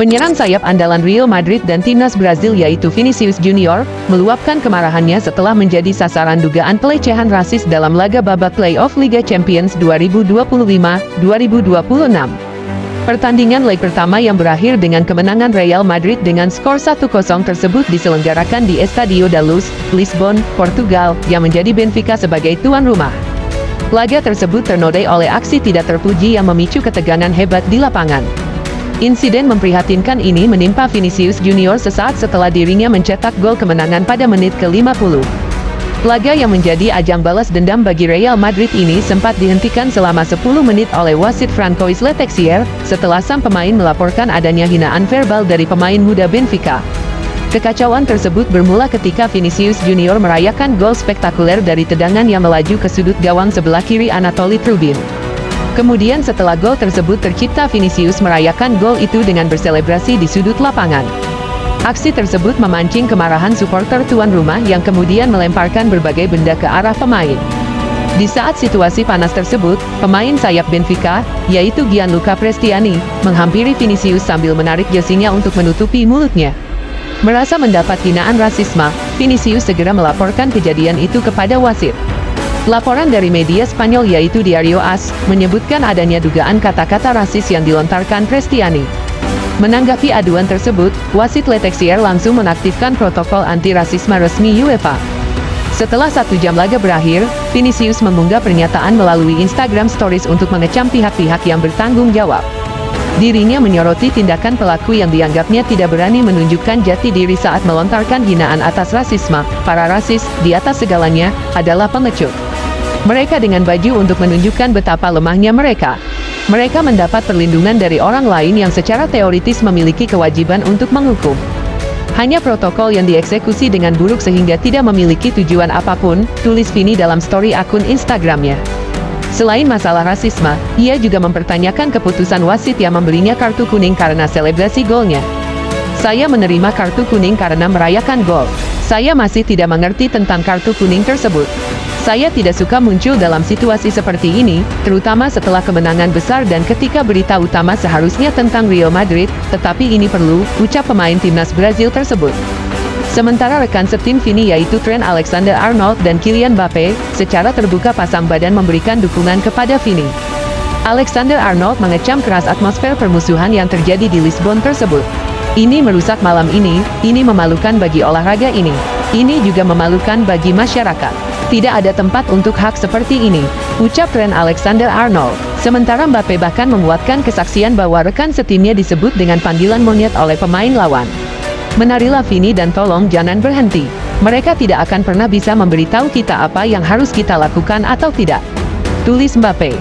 Penyerang sayap andalan Real Madrid dan timnas Brazil yaitu Vinicius Junior, meluapkan kemarahannya setelah menjadi sasaran dugaan pelecehan rasis dalam laga babak playoff Liga Champions 2025-2026. Pertandingan leg pertama yang berakhir dengan kemenangan Real Madrid dengan skor 1-0 tersebut diselenggarakan di Estadio da Luz, Lisbon, Portugal, yang menjadi Benfica sebagai tuan rumah. Laga tersebut ternodai oleh aksi tidak terpuji yang memicu ketegangan hebat di lapangan. Insiden memprihatinkan ini menimpa Vinicius Junior sesaat setelah dirinya mencetak gol kemenangan pada menit ke-50. Laga yang menjadi ajang balas dendam bagi Real Madrid ini sempat dihentikan selama 10 menit oleh wasit Francois Letextier, setelah sang pemain melaporkan adanya hinaan verbal dari pemain muda Benfica. Kekacauan tersebut bermula ketika Vinicius Junior merayakan gol spektakuler dari tendangan yang melaju ke sudut gawang sebelah kiri Anatoly Trubin. Kemudian setelah gol tersebut tercipta, Vinicius merayakan gol itu dengan berselebrasi di sudut lapangan. Aksi tersebut memancing kemarahan supporter tuan rumah yang kemudian melemparkan berbagai benda ke arah pemain. Di saat situasi panas tersebut, pemain sayap Benfica, yaitu Gianluca Prestiani, menghampiri Vinicius sambil menarik jesinya untuk menutupi mulutnya. Merasa mendapat hinaan rasisme, Vinicius segera melaporkan kejadian itu kepada wasit. Laporan dari media Spanyol yaitu Diario AS, menyebutkan adanya dugaan kata-kata rasis yang dilontarkan Prestiani. Menanggapi aduan tersebut, wasit Letextier langsung menaktifkan protokol anti-rasisme resmi UEFA. Setelah 1 jam laga berakhir, Vinicius mengunggah pernyataan melalui Instagram Stories untuk mengecam pihak-pihak yang bertanggung jawab. Dirinya menyoroti tindakan pelaku yang dianggapnya tidak berani menunjukkan jati diri saat melontarkan hinaan atas rasisme. Para rasis, di atas segalanya, adalah pengecut. Mereka dengan baju untuk menunjukkan betapa lemahnya mereka. Mereka mendapat perlindungan dari orang lain yang secara teoritis memiliki kewajiban untuk menghukum. Hanya protokol yang dieksekusi dengan buruk sehingga tidak memiliki tujuan apapun, tulis Vini dalam story akun Instagramnya. Selain masalah rasisme, ia juga mempertanyakan keputusan wasit yang memberinya kartu kuning karena selebrasi golnya. Saya menerima kartu kuning karena merayakan gol. Saya masih tidak mengerti tentang kartu kuning tersebut. Saya tidak suka muncul dalam situasi seperti ini, terutama setelah kemenangan besar dan ketika berita utama seharusnya tentang Real Madrid, tetapi ini perlu, ucap pemain timnas Brazil tersebut. Sementara rekan setim Vini yaitu Trent Alexander-Arnold dan Kylian Mbappe, secara terbuka pasang badan memberikan dukungan kepada Vini. Alexander-Arnold mengecam keras atmosfer permusuhan yang terjadi di Lisbon tersebut. Ini merusak malam ini memalukan bagi olahraga ini. Ini juga memalukan bagi masyarakat. Tidak ada tempat untuk hak seperti ini, ucap Trent Alexander-Arnold. Sementara Mbappe bahkan menguatkan kesaksian bahwa rekan setimnya disebut dengan panggilan monyet oleh pemain lawan. Menarilah Vini dan tolong jangan berhenti. Mereka tidak akan pernah bisa memberitahu kita apa yang harus kita lakukan atau tidak, tulis Mbappe.